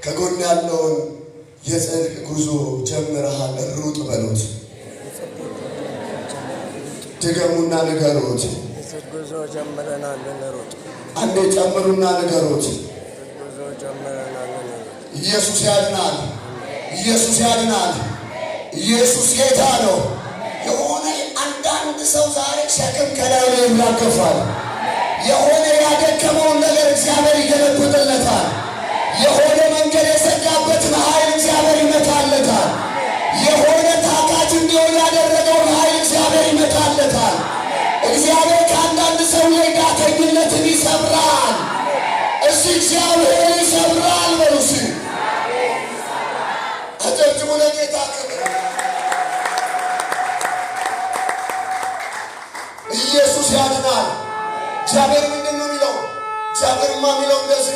ከጎን ያለውን የጽድቅ ጉዞ ጀምረሃል ሩጥ በሉት። ድገሙና ንገሩት። የጽድቅ ጉዞ ጀምረናል እንሩጥ። አንዴ ጨምሩና ንገሩት። ጉዞ ጀምረናል እንሩጥ። ኢየሱስ ያድናል። ኢየሱስ ያድናል። ኢየሱስ ጌታ ነው። የሆነ አንዳንድ ሰው ዛሬ ሸክም ከላይ ላይ ይራገፋል። የሆነ ያደከመውን ነገር እግዚአብሔር ይገለብጥለታል። የሆነ መንገድ የዘጋበትን ኃይል እግዚአብሔር ይመታለታል። የሆነ ታካች እንዲሆን ያደረገውን ኃይል እግዚአብሔር ይመታለታል። እግዚአብሔር ከአንዳንድ ሰው ላይ ዳተኝነትን ይሰብራል። እሱ እግዚአብሔር ይሰብራል በሉስ። አጨብጭቡ ለጌታ ክብር። ኢየሱስ ያድናል። እግዚአብሔር ምንድን ነው የሚለው? እግዚአብሔርማ የሚለው እንደዚህ ነው።